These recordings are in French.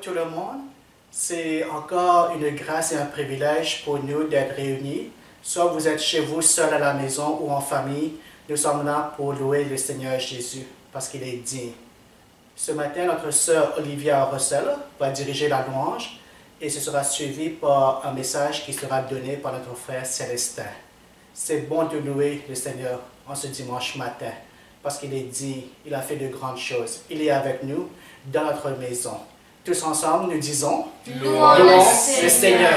tout le monde. C'est encore une grâce et un privilège pour nous d'être réunis. Soit vous êtes chez vous seul à la maison ou en famille, nous sommes là pour louer le Seigneur Jésus parce qu'il est digne. Ce matin, notre sœur Olivia Russell va diriger la louange et ce sera suivi par un message qui sera donné par notre frère Célestin. C'est bon de louer le Seigneur en ce dimanche matin parce qu'il est digne, il a fait de grandes choses. Il est avec nous dans notre maison. Tous ensemble, nous disons « Louons le Seigneur ».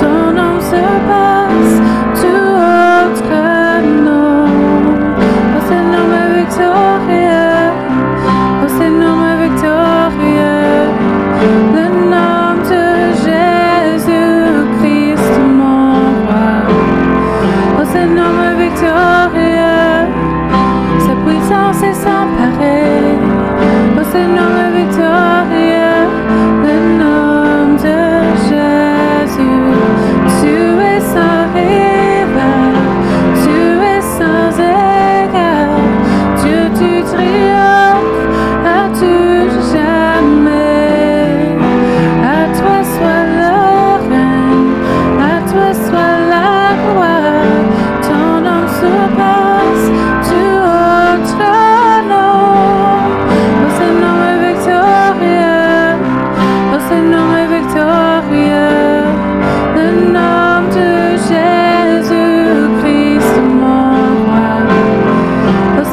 Ton nom se passe tout autre nom.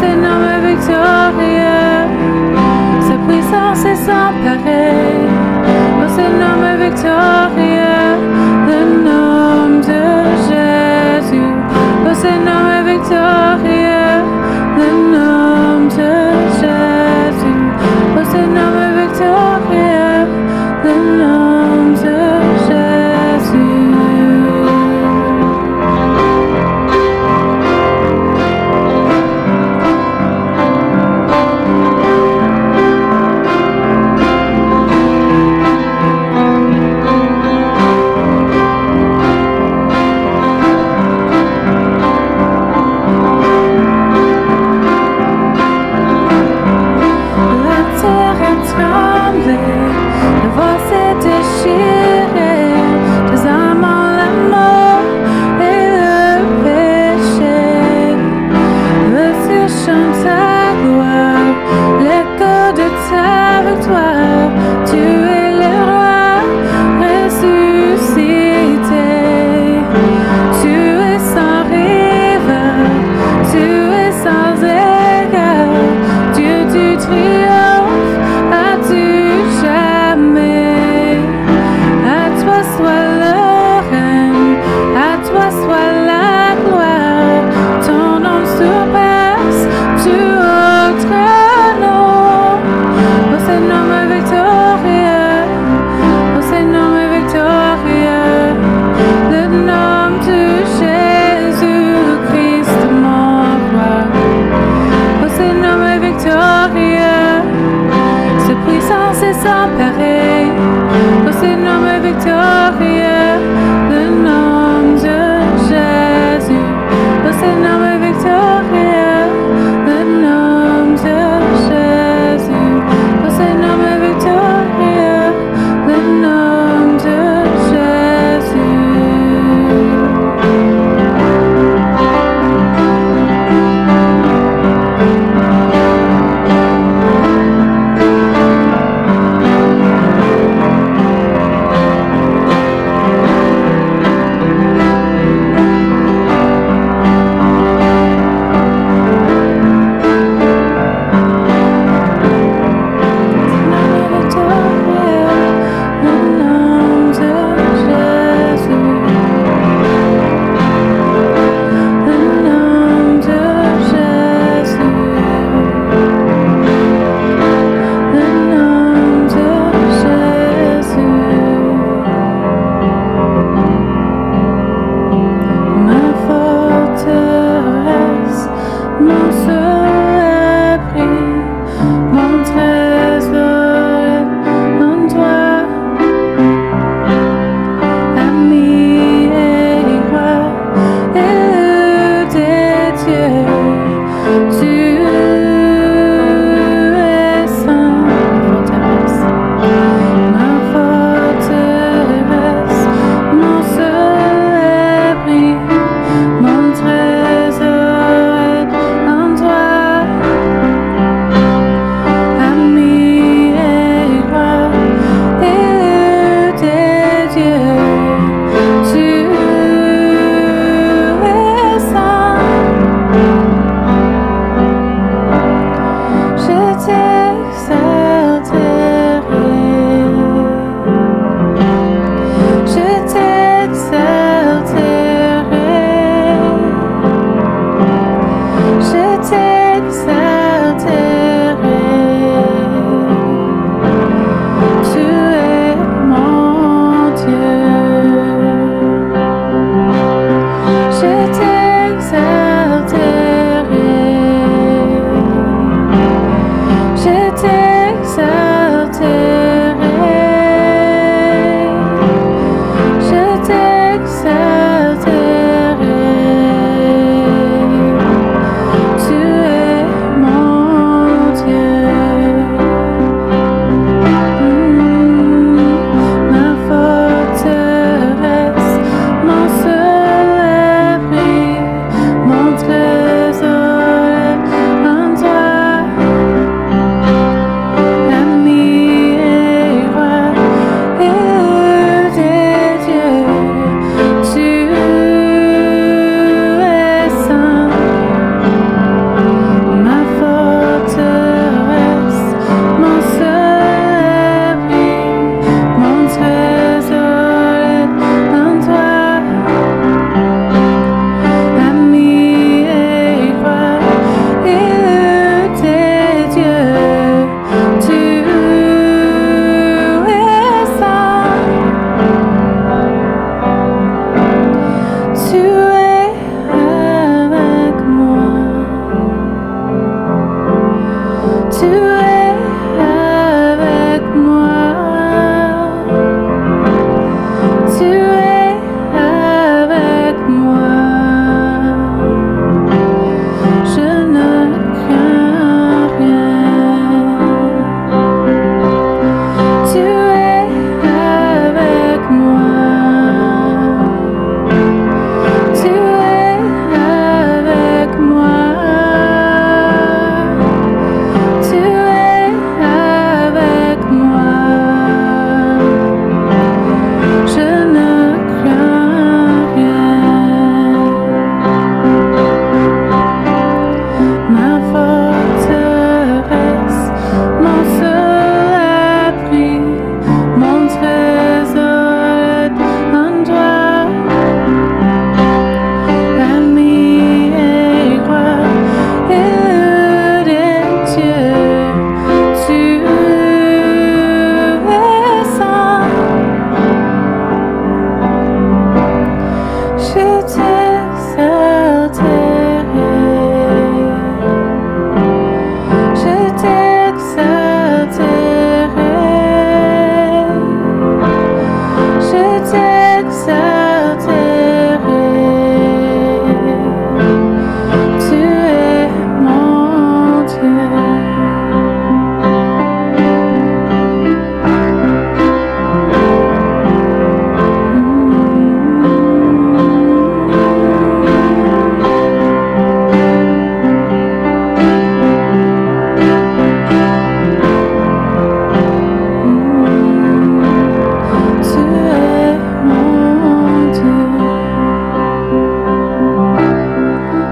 c'est nom victorieux, sa puissance est sans pareil. Oh, c'est nom victorieux, le nom de Jésus. Oh, c'est nom victorieux, le nom de Jésus. Oh, c'est nom victorieux, le nom de Jésus.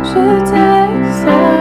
Je t'exalterai.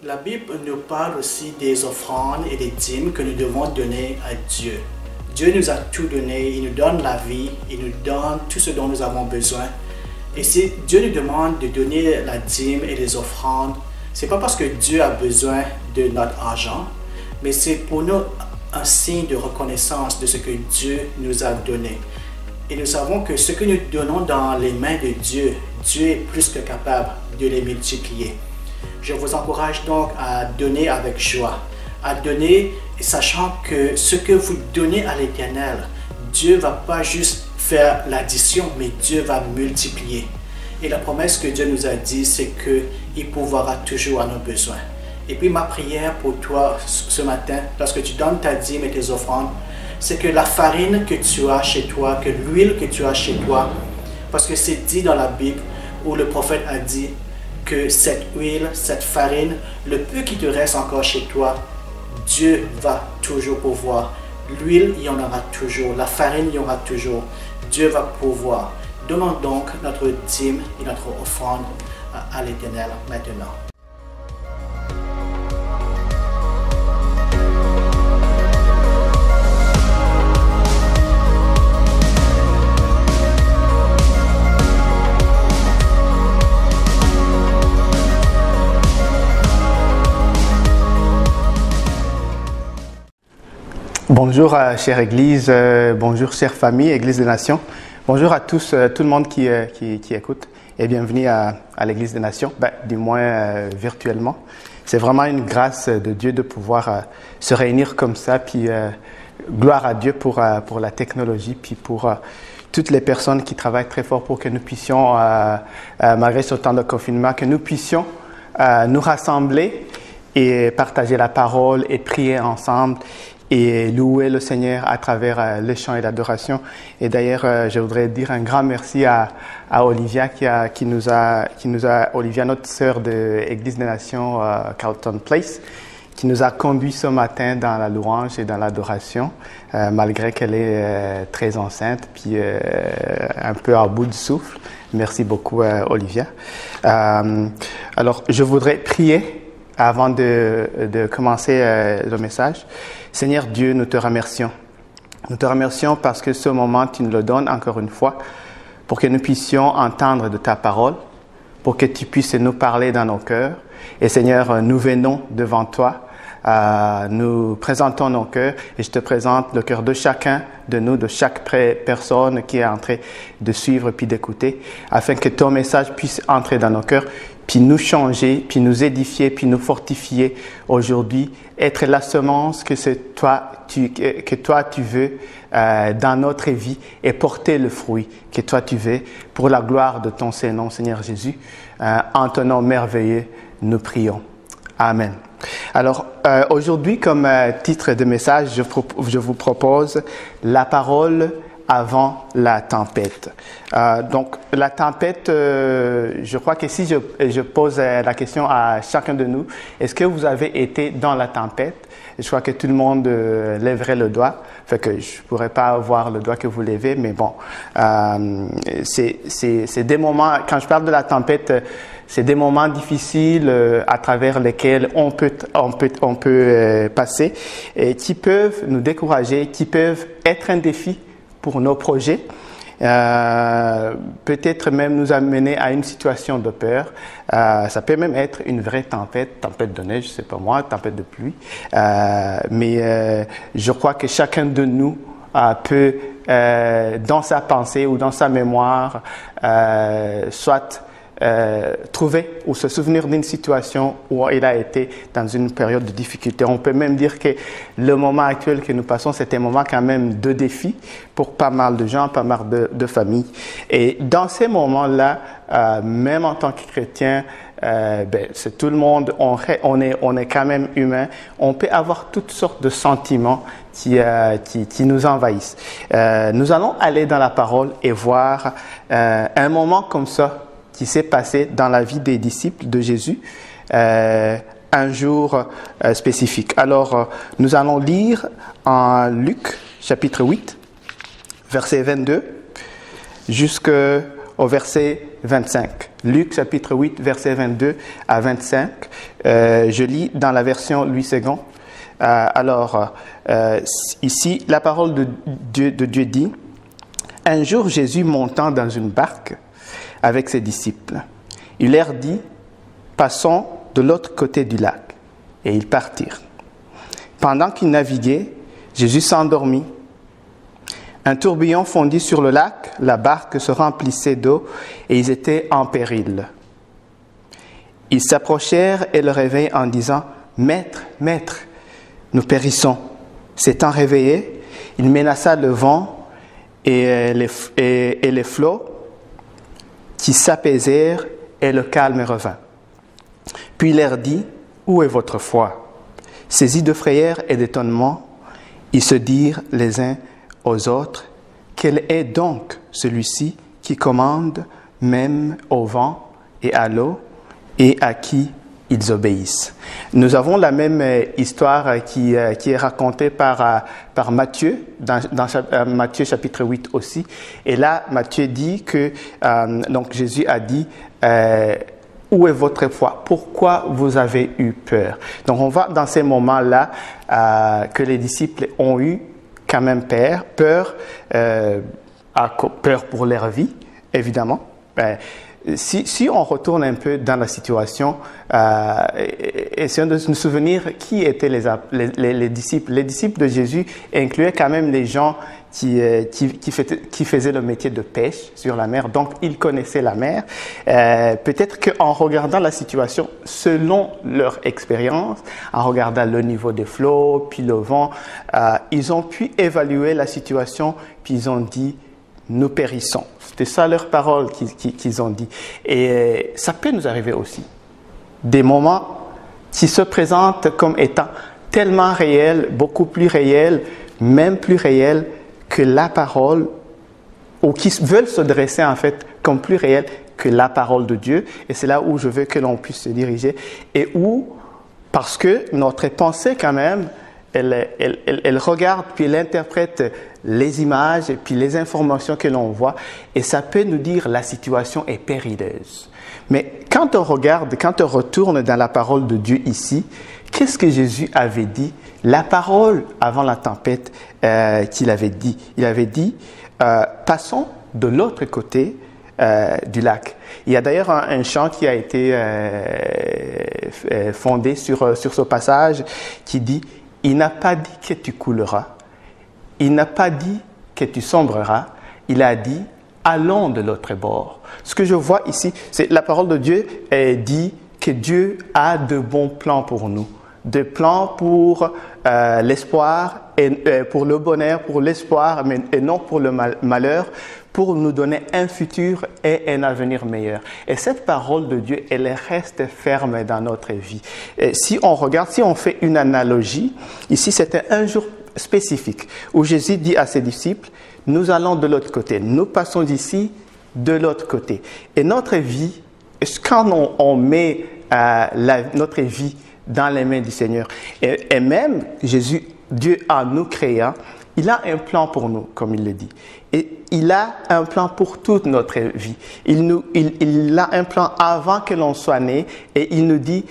La Bible nous parle aussi des offrandes et des dîmes que nous devons donner à Dieu. Dieu nous a tout donné, il nous donne la vie, il nous donne tout ce dont nous avons besoin. Et si Dieu nous demande de donner la dîme et les offrandes, ce n'est pas parce que Dieu a besoin de notre argent, mais c'est pour nous un signe de reconnaissance de ce que Dieu nous a donné. Et nous savons que ce que nous donnons dans les mains de Dieu, Dieu est plus que capable de les multiplier. Je vous encourage donc à donner avec joie, à donner sachant que ce que vous donnez à l'Éternel, Dieu ne va pas juste faire l'addition, mais Dieu va multiplier. Et la promesse que Dieu nous a dit, c'est qu'il pourvoira toujours à nos besoins. Et puis ma prière pour toi ce matin, lorsque tu donnes ta dîme et tes offrandes, c'est que la farine que tu as chez toi, que l'huile que tu as chez toi, parce que c'est dit dans la Bible où le prophète a dit que cette huile, cette farine, le peu qui te reste encore chez toi, Dieu va toujours pourvoir. L'huile, il y en aura toujours. La farine, il y en aura toujours. Dieu va pourvoir. Donnons donc notre dîme et notre offrande à l'Éternel maintenant. Bonjour chère Église, bonjour chère famille, Église des Nations. Bonjour à tous, tout le monde qui écoute et bienvenue à l'Église des Nations, du moins virtuellement. C'est vraiment une grâce de Dieu de pouvoir se réunir comme ça, puis gloire à Dieu pour la technologie, puis pour toutes les personnes qui travaillent très fort pour que nous puissions, malgré ce temps de confinement, que nous puissions nous rassembler et partager la parole et prier ensemble et louer le Seigneur à travers les chants et l'adoration. Et d'ailleurs, je voudrais dire un grand merci à Olivia qui nous a, Olivia, notre sœur de l'Église des Nations, Carlton Place, qui nous a conduits ce matin dans la louange et dans l'adoration, malgré qu'elle est très enceinte, puis un peu à bout de souffle. Merci beaucoup, Olivia. Alors, je voudrais prier avant de commencer le message. Seigneur Dieu, nous te remercions. Nous te remercions parce que ce moment, tu nous le donnes encore une fois pour que nous puissions entendre de ta parole, pour que tu puisses nous parler dans nos cœurs. Et Seigneur, nous venons devant toi, nous présentons nos cœurs et je te présente le cœur de chacun de nous, de chaque personne qui est en train de suivre puis d'écouter, afin que ton message puisse entrer dans nos cœurs, puis nous changer, puis nous édifier, puis nous fortifier aujourd'hui, être la semence que toi tu veux dans notre vie et porter le fruit que toi tu veux pour la gloire de ton Saint-Nom, Seigneur Jésus. En ton nom merveilleux, nous prions. Amen. Alors, aujourd'hui, comme titre de message, je vous propose la parole avant la tempête. Donc, la tempête, je crois que si je pose la question à chacun de nous, est-ce que vous avez été dans la tempête? Je crois que tout le monde lèverait le doigt. Fait que je pourrais pas voir le doigt que vous levez, mais bon, c'est des moments, quand je parle de la tempête, c'est des moments difficiles à travers lesquels on peut passer et qui peuvent nous décourager, qui peuvent être un défi pour nos projets, peut-être même nous amener à une situation de peur. Ça peut même être une vraie tempête de neige, je sais pas moi, tempête de pluie. Mais je crois que chacun de nous peut, dans sa pensée ou dans sa mémoire, soit trouver ou se souvenir d'une situation où il a été dans une période de difficulté. On peut même dire que le moment actuel que nous passons, c'est un moment quand même de défi pour pas mal de gens, pas mal de familles. Et dans ces moments-là, même en tant que chrétien, c'est tout le monde, on est quand même humain. On peut avoir toutes sortes de sentiments qui nous envahissent. Nous allons aller dans la parole et voir un moment comme ça qui s'est passé dans la vie des disciples de Jésus, un jour spécifique. Alors, nous allons lire en Luc, chapitre 8, verset 22, jusqu'au verset 25. Luc chapitre 8, versets 22 à 25. Je lis dans la version Louis II. Ici, la parole de Dieu dit, « Un jour, Jésus montant dans une barque avec ses disciples, il leur dit, « Passons de l'autre côté du lac. » Et ils partirent. Pendant qu'ils naviguaient, Jésus s'endormit. Un tourbillon fondit sur le lac, la barque se remplissait d'eau et ils étaient en péril. Ils s'approchèrent et le réveillaient en disant, « Maître, Maître, nous périssons. » S'étant réveillé, il menaça le vent et les flots qui s'apaisèrent et le calme revint. Puis il leur dit, « Où est votre foi ?» Saisis de frayeur et d'étonnement, ils se dirent les uns aux autres, « Quel est donc celui-ci qui commande même au vent et à l'eau et à qui ils obéissent ?» Nous avons la même histoire qui est racontée par Matthieu, dans Matthieu chapitre 8 aussi. Et là, Matthieu dit que, donc Jésus a dit, où est votre foi? Pourquoi vous avez eu peur? Donc on voit dans ces moments-là que les disciples ont eu quand même peur pour leur vie, évidemment. Si on retourne un peu dans la situation, essayons de nous souvenir qui étaient les disciples. Les disciples de Jésus incluaient quand même les gens qui faisaient le métier de pêche sur la mer, donc ils connaissaient la mer. Peut-être qu'en regardant la situation selon leur expérience, en regardant le niveau des flots, puis le vent, ils ont pu évaluer la situation, puis ils ont dit, nous périssons. C'était ça leur parole qu'ils ont dit. Et ça peut nous arriver aussi. Des moments qui se présentent comme étant tellement réels, beaucoup plus réels, même plus réels que la parole, ou qui veulent se dresser en fait comme plus réels que la parole de Dieu. Et c'est là où je veux que l'on puisse se diriger. Et où, parce que notre pensée quand même, elle regarde puis elle interprète les images et puis les informations que l'on voit et ça peut nous dire la situation est périlleuse. Mais quand on regarde, quand on retourne dans la parole de Dieu ici, qu'est-ce que Jésus avait dit? La parole avant la tempête qu'il avait dit. Il avait dit, passons de l'autre côté du lac. Il y a d'ailleurs un chant qui a été fondé sur ce passage qui dit, il n'a pas dit que tu couleras, il n'a pas dit que tu sombreras, il a dit, allons de l'autre bord. Ce que je vois ici, c'est la parole de Dieu dit que Dieu a de bons plans pour nous, des plans pour l'espoir, et pour le bonheur, pour l'espoir, et non pour le malheur, pour nous donner un futur et un avenir meilleur. Et cette parole de Dieu, elle reste ferme dans notre vie. Et si on regarde, si on fait une analogie, ici c'était un jour spécifique où Jésus dit à ses disciples, nous allons de l'autre côté, nous passons d'ici de l'autre côté. Et notre vie, quand on met notre vie dans les mains du Seigneur, et même Jésus, Dieu en nous créant, il a un plan pour nous, comme il le dit. Et il a un plan pour toute notre vie. Il a un plan avant que l'on soit né et il nous dit,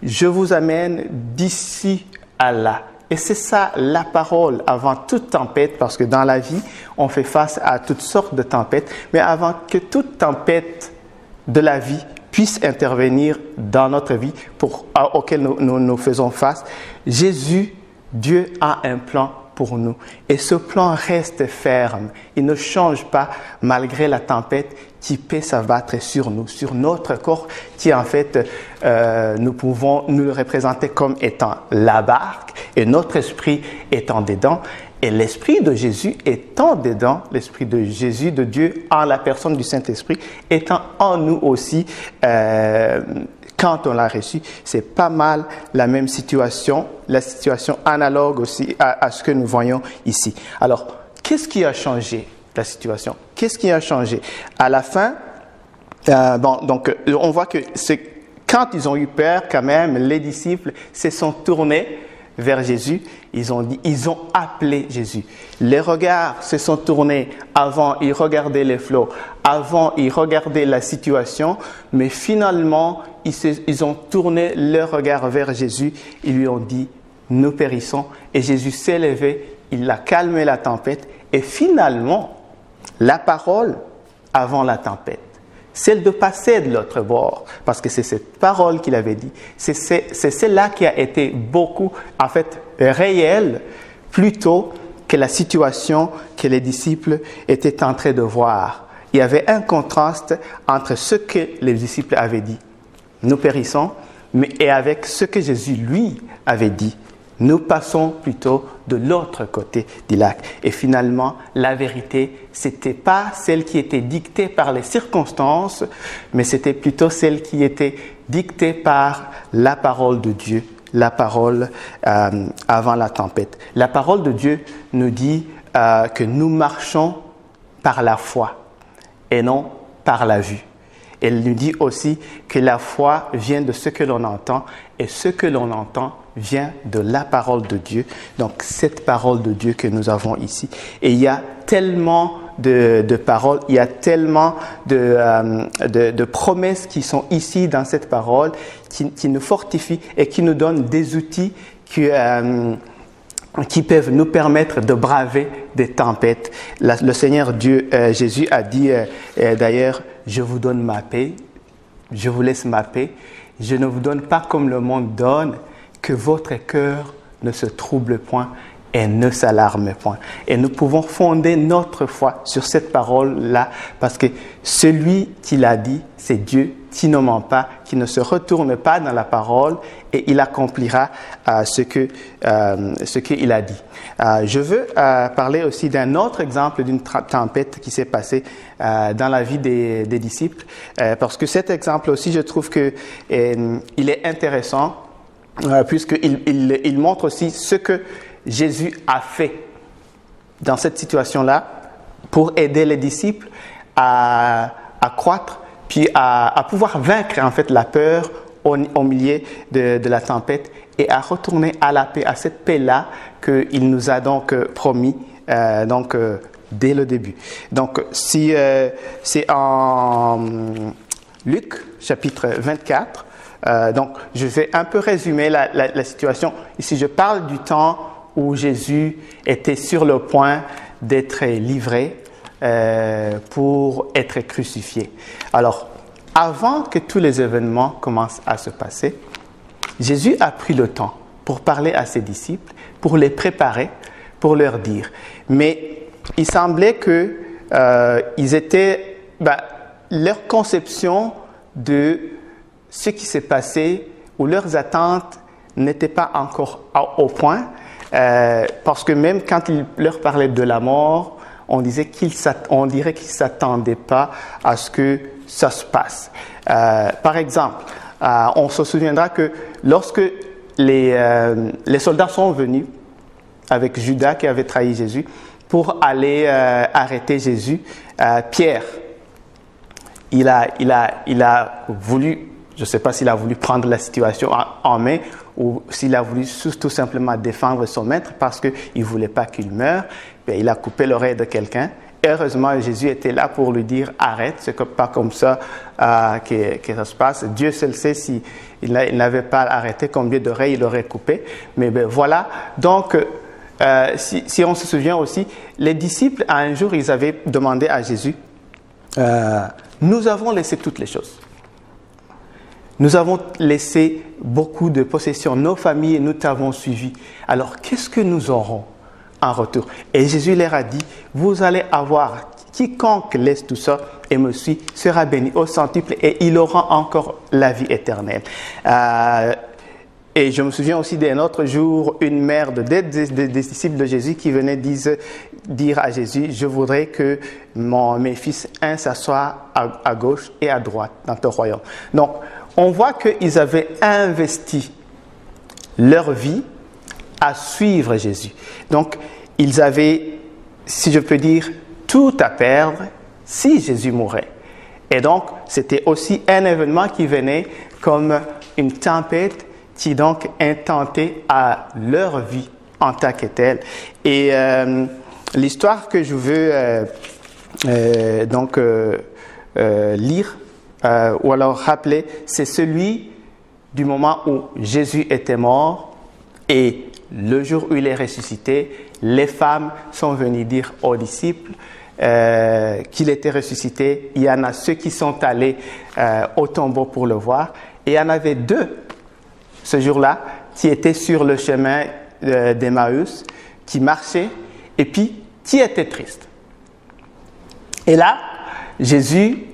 je vous amène d'ici à là. Et c'est ça la parole avant toute tempête, parce que dans la vie, on fait face à toutes sortes de tempêtes. Mais avant que toute tempête de la vie puisse intervenir dans notre vie auquel nous faisons face, Jésus, Dieu a un plan pour nous. Et ce plan reste ferme. Il ne change pas malgré la tempête qui peut s'abattre sur nous, sur notre corps qui en fait, nous pouvons nous le représenter comme étant la barque et notre esprit étant dedans. Et l'esprit de Jésus étant dedans, l'esprit de Jésus, de Dieu, en la personne du Saint-Esprit, étant en nous aussi, quand on l'a reçu, c'est pas mal la même situation, la situation analogue aussi à ce que nous voyons ici. Alors, qu'est-ce qui a changé la situation? Qu'est-ce qui a changé? À la fin, donc on voit que c'est quand ils ont eu peur, quand même, les disciples se sont tournés vers Jésus, ils ont appelé Jésus. Les regards se sont tournés. Avant, ils regardaient les flots. Avant, ils regardaient la situation. Mais finalement, ils ont tourné leur regard vers Jésus. Ils lui ont dit, nous périssons. Et Jésus s'est levé, il a calmé la tempête. Et finalement, la parole avant la tempête, celle de passer de l'autre bord, parce que c'est cette parole qu'il avait dit. C'est celle-là qui a été beaucoup, en fait, réelle, plutôt que la situation que les disciples étaient en train de voir. Il y avait un contraste entre ce que les disciples avaient dit, nous périssons, et avec ce que Jésus, lui, avait dit. Nous passons plutôt de l'autre côté du lac. Et finalement, la vérité, c'était pas celle qui était dictée par les circonstances, mais c'était plutôt celle qui était dictée par la parole de Dieu, la parole avant la tempête. La parole de Dieu nous dit que nous marchons par la foi et non par la vue. Elle nous dit aussi que la foi vient de ce que l'on entend et ce que l'on entend vient de la parole de Dieu. Donc, cette parole de Dieu que nous avons ici. Et il y a tellement de paroles, il y a tellement de promesses qui sont ici dans cette parole qui nous fortifient et qui nous donnent des outils qui peuvent nous permettre de braver des tempêtes. Le Seigneur Dieu, Jésus a dit d'ailleurs, je vous donne ma paix, je vous laisse ma paix, je ne vous donne pas comme le monde donne, que votre cœur ne se trouble point et ne s'alarme point. Et nous pouvons fonder notre foi sur cette parole-là parce que celui qui l'a dit, c'est Dieu qui ne ment pas, qui ne se retourne pas dans la parole et il accomplira ce qu'il a dit. Je veux parler aussi d'un autre exemple d'une tempête qui s'est passée dans la vie des disciples parce que cet exemple aussi, je trouve que il est intéressant puisqu'il montre aussi ce que Jésus a fait dans cette situation-là pour aider les disciples à croître puis à pouvoir vaincre en fait la peur au milieu de la tempête et à retourner à la paix, à cette paix-là qu'il nous a donc promis dès le début. Donc, si c'est en Luc, chapitre 24, donc je vais un peu résumer la situation. Ici, je parle du temps où Jésus était sur le point d'être livré pour être crucifié. Alors, avant que tous les événements commencent à se passer, Jésus a pris le temps pour parler à ses disciples, pour les préparer, pour leur dire. Mais il semblait que leur conception de ce qui s'est passé ou leurs attentes n'étaient pas encore au point, parce que même quand il leur parlait de la mort, on dirait qu'ils ne s'attendaient pas à ce que ça se passe. Par exemple, on se souviendra que lorsque les soldats sont venus avec Judas qui avait trahi Jésus pour aller arrêter Jésus, Pierre, il a voulu, je ne sais pas s'il a voulu prendre la situation en main ou s'il a voulu tout simplement défendre son maître parce qu'il ne voulait pas qu'il meure. Bien, il a coupé l'oreille de quelqu'un. Heureusement, Jésus était là pour lui dire « Arrête, c'est pas comme ça que ça se passe. » Dieu seul sait s'il n'avait pas arrêté, combien d'oreilles il aurait coupé. Mais ben, voilà, donc si on se souvient aussi, les disciples, un jour, ils avaient demandé à Jésus « Nous avons laissé toutes les choses. Nous avons laissé beaucoup de possessions, nos familles, nous t'avons suivi. Alors, qu'est-ce que nous aurons en retour? » Et Jésus leur a dit, vous allez avoir, quiconque laisse tout ça et me suit sera béni au centuple et il aura encore la vie éternelle. Et je me souviens aussi d'un autre jour, une mère des disciples de Jésus qui venait dire à Jésus, je voudrais que mes fils s'assoient à gauche et à droite dans ton royaume. Donc, on voit qu'ils avaient investi leur vie à suivre Jésus. Donc, ils avaient, si je peux dire, tout à perdre si Jésus mourait. Et donc, c'était aussi un événement qui venait comme une tempête qui donc intentait à leur vie en tant que telle. Et l'histoire que je veux lire ou alors rappeler, c'est celui du moment où Jésus était mort et le jour où il est ressuscité, les femmes sont venues dire aux disciples qu'il était ressuscité. Il y en a ceux qui sont allés au tombeau pour le voir. Et il y en avait 2 ce jour-là qui étaient sur le chemin d'Emmaüs, qui marchaient et puis qui étaient tristes. Et là, Jésus,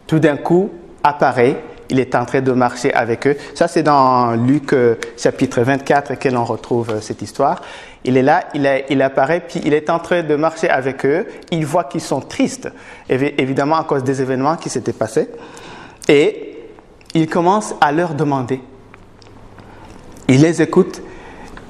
tout d'un coup, apparaît. Il est en train de marcher avec eux. Ça, c'est dans Luc chapitre 24 que l'on retrouve cette histoire. Il est là, il apparaît, puis il est en train de marcher avec eux. Il voit qu'ils sont tristes, évidemment à cause des événements qui s'étaient passés. Et il commence à leur demander. Il les écoute.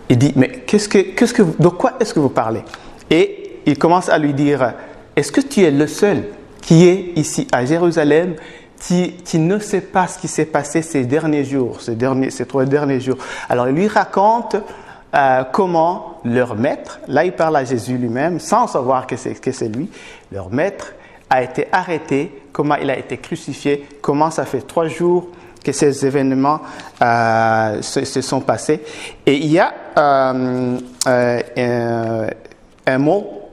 Il dit, mais de quoi est-ce que vous parlez? Et il commence à lui dire, est-ce que tu es le seul qui est ici à Jérusalem qui ne sait pas ce qui s'est passé ces derniers jours, ces 3 derniers jours? Alors, il lui raconte comment leur maître, là il parle à Jésus lui-même, sans savoir que c'est lui, leur maître a été arrêté, comment il a été crucifié, comment ça fait 3 jours que ces événements se sont passés. Et il y a un mot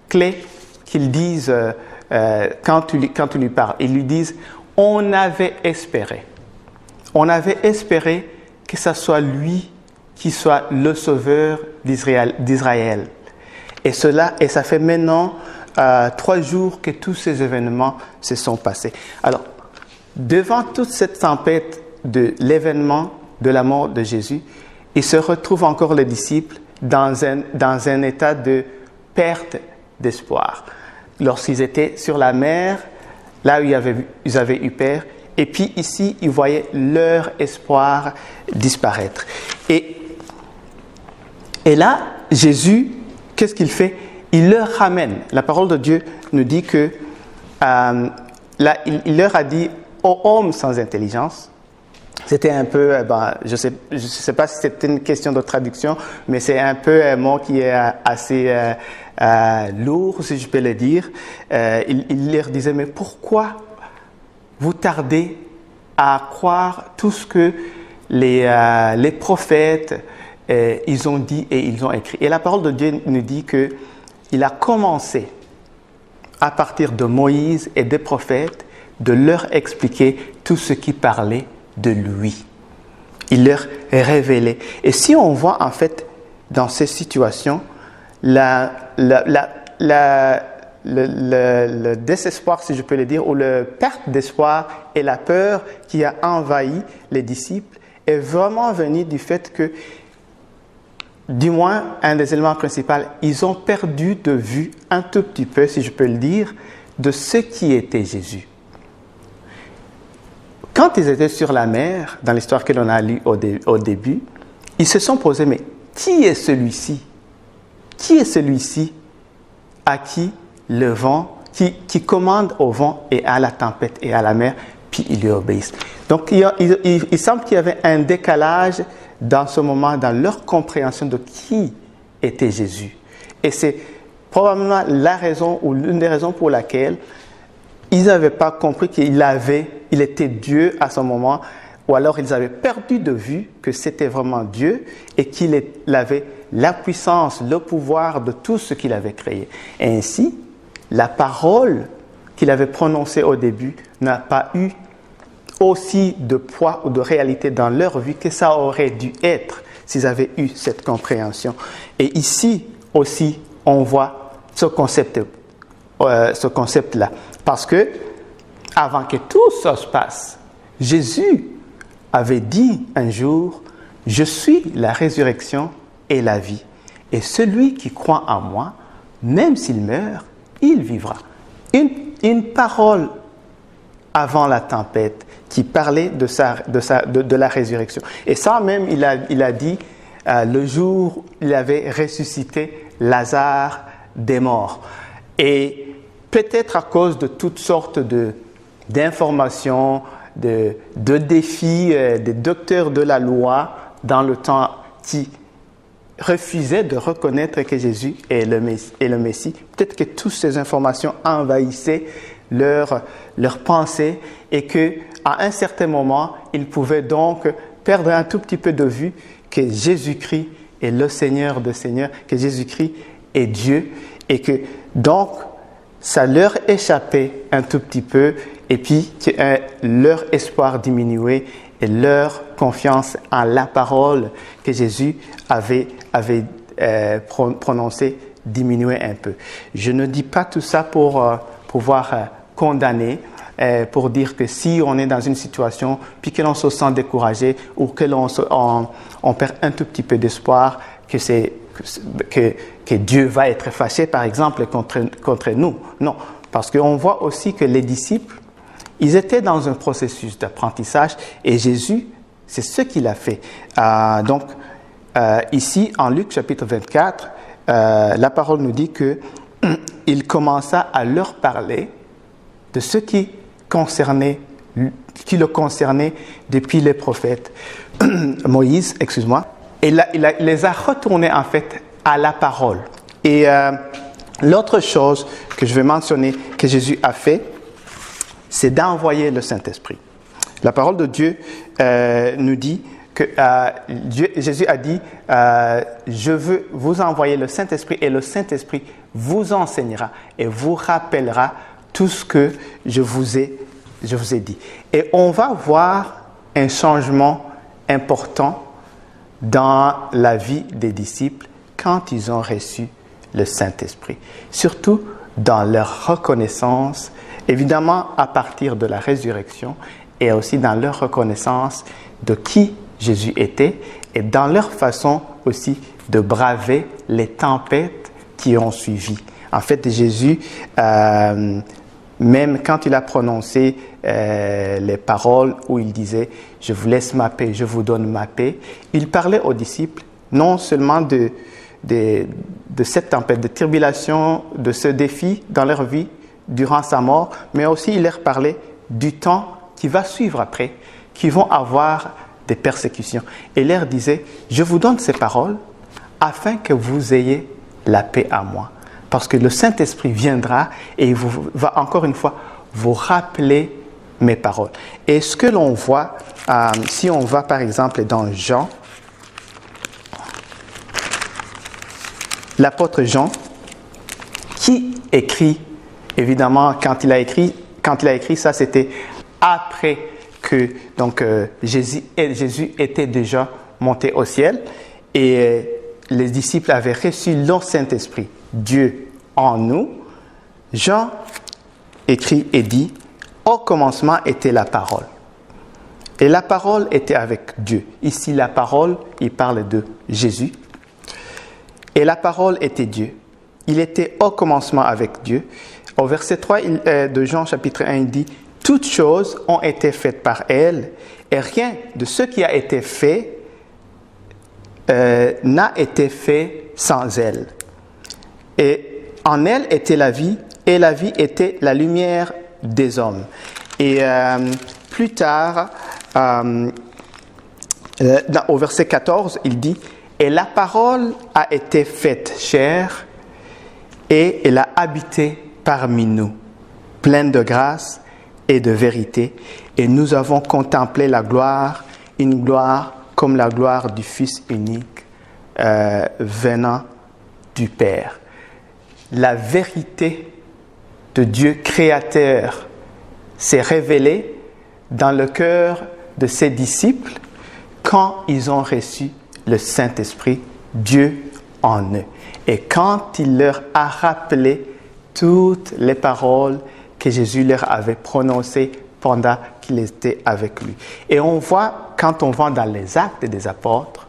clé qu'ils disent quand tu lui parles. Ils lui disent, on avait espéré que ce soit lui qui soit le sauveur d'Israël. Et ça fait maintenant 3 jours que tous ces événements se sont passés. Alors, devant toute cette tempête de l'événement de la mort de Jésus, ils se retrouvent encore les disciples dans un état de perte d'espoir. Lorsqu'ils étaient sur la mer, là où ils avaient eu peur, et puis ici, ils voyaient leur espoir disparaître. Et là, Jésus, qu'est-ce qu'il fait? Il leur ramène. La parole de Dieu nous dit que là, il leur a dit, ô homme sans intelligence. C'était un peu, je sais pas si c'était une question de traduction, mais c'est un peu un mot qui est assez lourd, si je peux le dire. Il leur disait, mais pourquoi vous tardez à croire tout ce que les prophètes ils ont dit et ils ont écrit? Et la parole de Dieu nous dit qu'il a commencé à partir de Moïse et des prophètes de leur expliquer tout ce qui parlait de lui. Il leur révélait. Et si on voit en fait dans ces situations le désespoir, si je peux le dire, ou la perte d'espoir et la peur qui a envahi les disciples est vraiment venue du fait que, du moins, un des éléments principaux, ils ont perdu de vue un tout petit peu, si je peux le dire, de ce qui était Jésus. Quand ils étaient sur la mer, dans l'histoire que l'on a lue au début, ils se sont posés, mais qui est celui-ci? Qui est celui-ci à qui le vent, qui commande au vent et à la tempête et à la mer, puis ils lui obéissent? Donc, il semble qu'il y avait un décalage dans ce moment, dans leur compréhension de qui était Jésus. Et c'est probablement la raison ou l'une des raisons pour laquelle ils n'avaient pas compris qu'il était Dieu à ce moment, ou alors ils avaient perdu de vue que c'était vraiment Dieu et qu'il avait la puissance, le pouvoir de tout ce qu'il avait créé. Et ainsi, la parole qu'il avait prononcée au début n'a pas eu aussi de poids ou de réalité dans leur vie que ça aurait dû être s'ils avaient eu cette compréhension. Et ici aussi, on voit ce concept-là. Parce que, avant que tout ça se passe, Jésus avait dit un jour, « Je suis la résurrection et la vie. Et celui qui croit en moi, même s'il meurt, il vivra. » Une parole avant la tempête qui parlait de la résurrection. Et ça même, il a dit le jour où il avait ressuscité Lazare des morts. Et peut-être à cause de toutes sortes d'informations, de défis des docteurs de la loi dans le temps qui refusaient de reconnaître que Jésus est le Messie. Peut-être que toutes ces informations envahissaient leur pensée et qu'à un certain moment, ils pouvaient donc perdre un tout petit peu de vue que Jésus-Christ est le Seigneur de Seigneurs, que Jésus-Christ est Dieu et que donc ça leur échappait un tout petit peu et puis que leur espoir diminuait et leur confiance en la parole que Jésus avait prononcée diminuait un peu. Je ne dis pas tout ça pour pouvoir condamner, pour dire que si on est dans une situation puis que l'on se sent découragé ou que on perd un tout petit peu d'espoir que Dieu va être fâché, par exemple, contre nous. Non, parce qu'on voit aussi que les disciples, ils étaient dans un processus d'apprentissage et Jésus, c'est ce qu'il a fait. Ici, en Luc chapitre 24, la parole nous dit qu'il commença à leur parler de ce qui le concernait depuis les prophètes. Moïse, excuse-moi. Et il les a retournés en fait à la parole. Et l'autre chose que je vais mentionner que Jésus a fait, c'est d'envoyer le Saint-Esprit. La parole de Dieu nous dit que Jésus a dit « Je veux vous envoyer le Saint-Esprit et le Saint-Esprit vous enseignera et vous rappellera tout ce que je vous ai dit. » Et on va voir un changement important dans la vie des disciples quand ils ont reçu le Saint-Esprit. Surtout dans leur reconnaissance, évidemment à partir de la résurrection, et aussi dans leur reconnaissance de qui Jésus était et dans leur façon aussi de braver les tempêtes qui ont suivi. En fait, Jésus, même quand il a prononcé les paroles où il disait « Je vous laisse ma paix, je vous donne ma paix », il parlait aux disciples non seulement de cette tempête, de tribulation, de ce défi dans leur vie durant sa mort, mais aussi il leur parlait du temps qui va suivre après, qui vont avoir des persécutions. Et il leur disait « Je vous donne ces paroles afin que vous ayez la paix à moi. » Parce que le Saint-Esprit viendra et il va encore une fois vous rappeler mes paroles. Et ce que l'on voit, si on va par exemple dans Jean, l'apôtre Jean, qui écrit, évidemment, quand il a écrit ça, c'était après que Jésus était déjà monté au ciel et les disciples avaient reçu le Saint-Esprit, Dieu en nous. Jean écrit et dit « Au commencement était la parole. Et la parole était avec Dieu. » Ici, la parole, il parle de Jésus. Et la parole était Dieu. Il était au commencement avec Dieu. Au verset 3 de Jean chapitre 1, il dit « Toutes choses ont été faites par elle, et rien de ce qui a été fait n'a été fait sans elle. Et en elle était la vie, et la vie était la lumière des hommes. » Et plus tard, au verset 14, il dit « Et la parole a été faite chair, et elle a habité parmi nous, pleine de grâce et de vérité, et nous avons contemplé la gloire, une gloire comme la gloire du Fils unique venant du Père. » La vérité de Dieu créateur s'est révélée dans le cœur de ses disciples quand ils ont reçu le Saint-Esprit, Dieu en eux. Et quand il leur a rappelé toutes les paroles que Jésus leur avait prononcées pendant qu'il était avec lui. Et on voit, quand on va dans les actes des apôtres,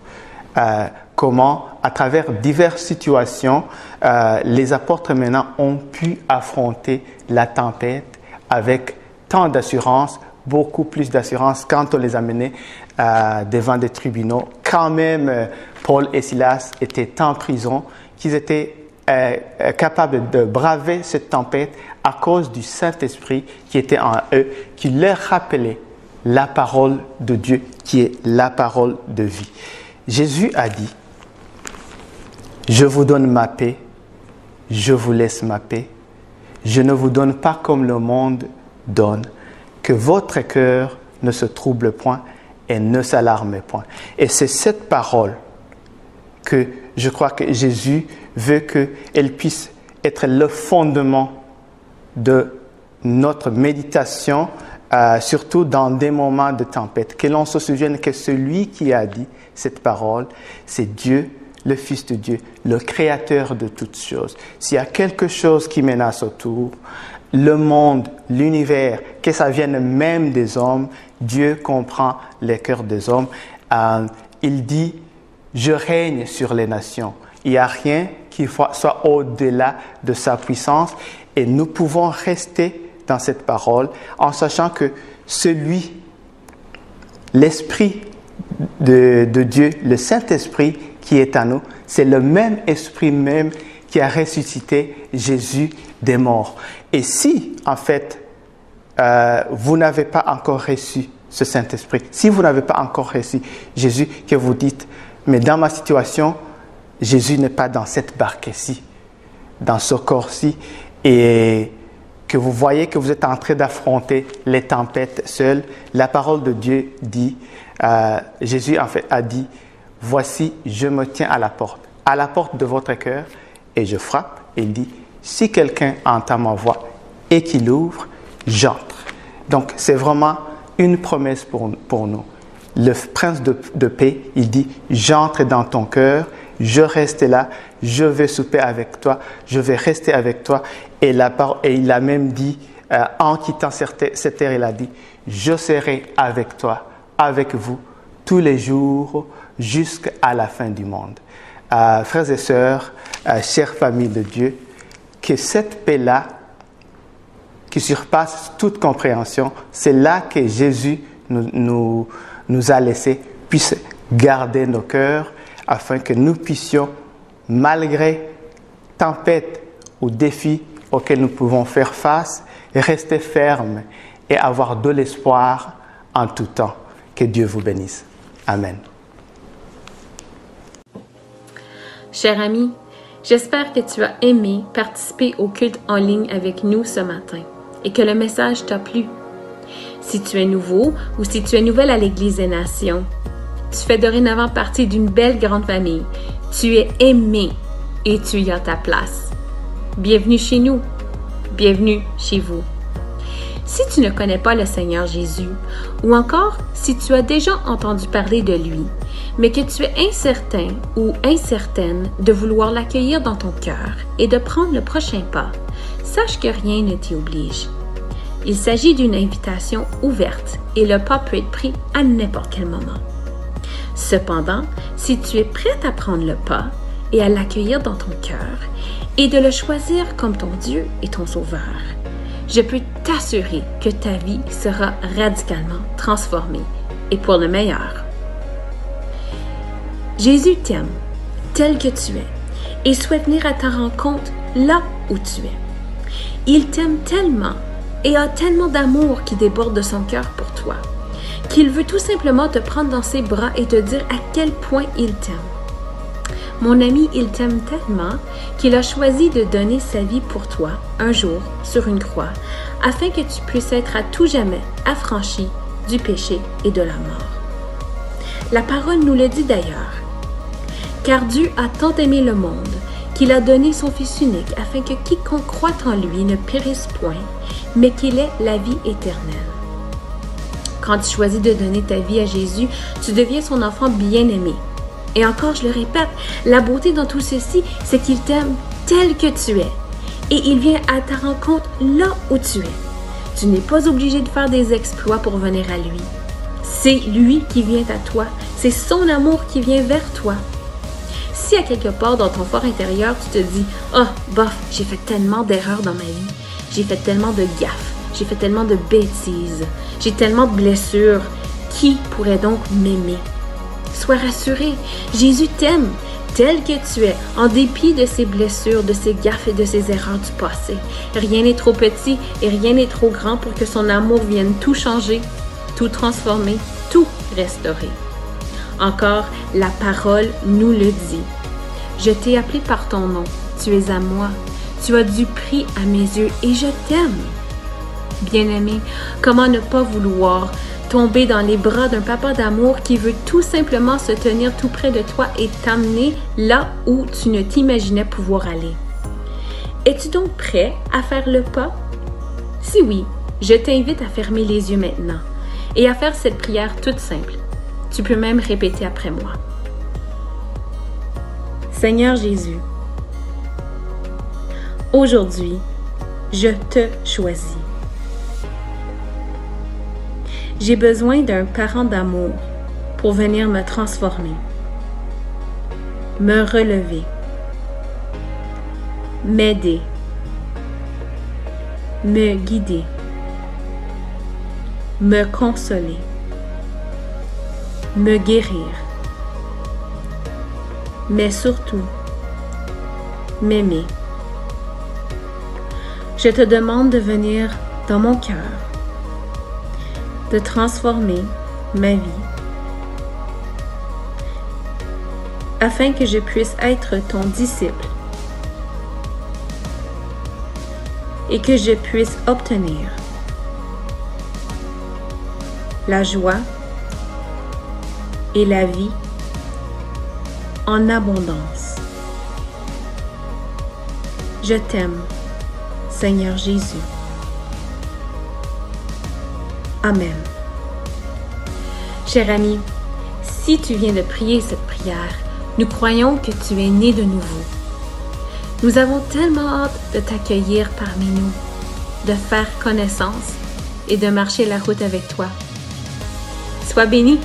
comment, à travers diverses situations, les apôtres maintenant ont pu affronter la tempête avec tant d'assurance, beaucoup plus d'assurance quand on les a menés devant des tribunaux. Quand même, Paul et Silas étaient en prison, qu'ils étaient capables de braver cette tempête à cause du Saint-Esprit qui était en eux, qui leur rappelait la parole de Dieu qui est la parole de vie. Jésus a dit, « Je vous donne ma paix, je vous laisse ma paix. Je ne vous donne pas comme le monde donne, que votre cœur ne se trouble point et ne s'alarme point. » Et c'est cette parole que je crois que Jésus veut qu'elle puisse être le fondement de notre méditation, surtout dans des moments de tempête. Que l'on se souvienne que celui qui a dit cette parole, c'est Dieu, le Fils de Dieu, le Créateur de toutes choses. S'il y a quelque chose qui menace autour, le monde, l'univers, que ça vienne même des hommes, Dieu comprend les cœurs des hommes. Il dit, je règne sur les nations. Il n'y a rien qui soit au-delà de sa puissance et nous pouvons rester dans cette parole en sachant que celui, l'Esprit de Dieu, le Saint-Esprit qui est en nous, c'est le même Esprit même qui a ressuscité Jésus des morts. Et si, en fait, vous n'avez pas encore reçu ce Saint-Esprit, si vous n'avez pas encore reçu Jésus, que vous dites, mais dans ma situation, Jésus n'est pas dans cette barque-ci, dans ce corps-ci, et que vous voyez que vous êtes en train d'affronter les tempêtes seul, la parole de Dieu dit, Jésus en fait a dit, « Voici, je me tiens à la porte de votre cœur, et je frappe. » Et il dit, « Si quelqu'un entend ma voix et qu'il ouvre, j'entre. » Donc, c'est vraiment une promesse pour nous. Le prince de paix, il dit, « J'entre dans ton cœur, je reste là, je vais souper avec toi, je vais rester avec toi. » Et il a même dit, en quittant cette terre, il a dit, « Je serai avec toi, avec vous, tous les jours, jusqu'à la fin du monde. » Frères et sœurs, chère famille de Dieu, que cette paix-là, qui surpasse toute compréhension, c'est là que Jésus nous a laissé, puisse garder nos cœurs, afin que nous puissions, malgré tempêtes ou défis auxquels nous pouvons faire face, rester fermes et avoir de l'espoir en tout temps. Que Dieu vous bénisse. Amen. Cher ami, j'espère que tu as aimé participer au culte en ligne avec nous ce matin et que le message t'a plu. Si tu es nouveau ou si tu es nouvelle à l'Église des Nations, tu fais dorénavant partie d'une belle grande famille. Tu es aimé et tu y as ta place. Bienvenue chez nous. Bienvenue chez vous. Si tu ne connais pas le Seigneur Jésus, ou encore si tu as déjà entendu parler de lui, mais que tu es incertain ou incertaine de vouloir l'accueillir dans ton cœur et de prendre le prochain pas, sache que rien ne t'y oblige. Il s'agit d'une invitation ouverte et le pas peut être pris à n'importe quel moment. Cependant, si tu es prête à prendre le pas et à l'accueillir dans ton cœur et de le choisir comme ton Dieu et ton Sauveur, je peux t'assurer que ta vie sera radicalement transformée et pour le meilleur. Jésus t'aime tel que tu es et souhaite venir à ta rencontre là où tu es. Il t'aime tellement et a tellement d'amour qui déborde de son cœur pour toi qu'il veut tout simplement te prendre dans ses bras et te dire à quel point il t'aime. Mon ami, il t'aime tellement qu'il a choisi de donner sa vie pour toi un jour sur une croix afin que tu puisses être à tout jamais affranchi du péché et de la mort. La parole nous le dit d'ailleurs. Car Dieu a tant aimé le monde qu'il a donné son Fils unique afin que quiconque croit en lui ne périsse point, mais qu'il ait la vie éternelle. Quand tu choisis de donner ta vie à Jésus, tu deviens son enfant bien-aimé. Et encore, je le répète, la beauté dans tout ceci, c'est qu'il t'aime tel que tu es. Et il vient à ta rencontre là où tu es. Tu n'es pas obligé de faire des exploits pour venir à lui. C'est lui qui vient à toi. C'est son amour qui vient vers toi. Si à quelque part dans ton fort intérieur, tu te dis « Oh, bof, j'ai fait tellement d'erreurs dans ma vie. J'ai fait tellement de gaffes. J'ai fait tellement de bêtises. J'ai tellement de blessures. Qui pourrait donc m'aimer? » Sois rassuré, Jésus t'aime tel que tu es, en dépit de ses blessures, de ses gaffes et de ses erreurs du passé. Rien n'est trop petit et rien n'est trop grand pour que son amour vienne tout changer, tout transformer, tout restaurer. Encore, la parole nous le dit. Je t'ai appelé par ton nom, tu es à moi, tu as du prix à mes yeux et je t'aime. Bien-aimé, comment ne pas vouloir tomber dans les bras d'un papa d'amour qui veut tout simplement se tenir tout près de toi et t'amener là où tu ne t'imaginais pouvoir aller? Es-tu donc prêt à faire le pas? Si oui, je t'invite à fermer les yeux maintenant et à faire cette prière toute simple. Tu peux même répéter après moi. Seigneur Jésus, aujourd'hui, je te choisis. J'ai besoin d'un parent d'amour pour venir me transformer, me relever, m'aider, me guider, me consoler, me guérir, mais surtout m'aimer. Je te demande de venir dans mon cœur, de transformer ma vie, afin que je puisse être ton disciple et que je puisse obtenir la joie et la vie en abondance. Je t'aime, Seigneur Jésus. Amen. Cher ami, si tu viens de prier cette prière, nous croyons que tu es né de nouveau. Nous avons tellement hâte de t'accueillir parmi nous, de faire connaissance et de marcher la route avec toi. Sois béni.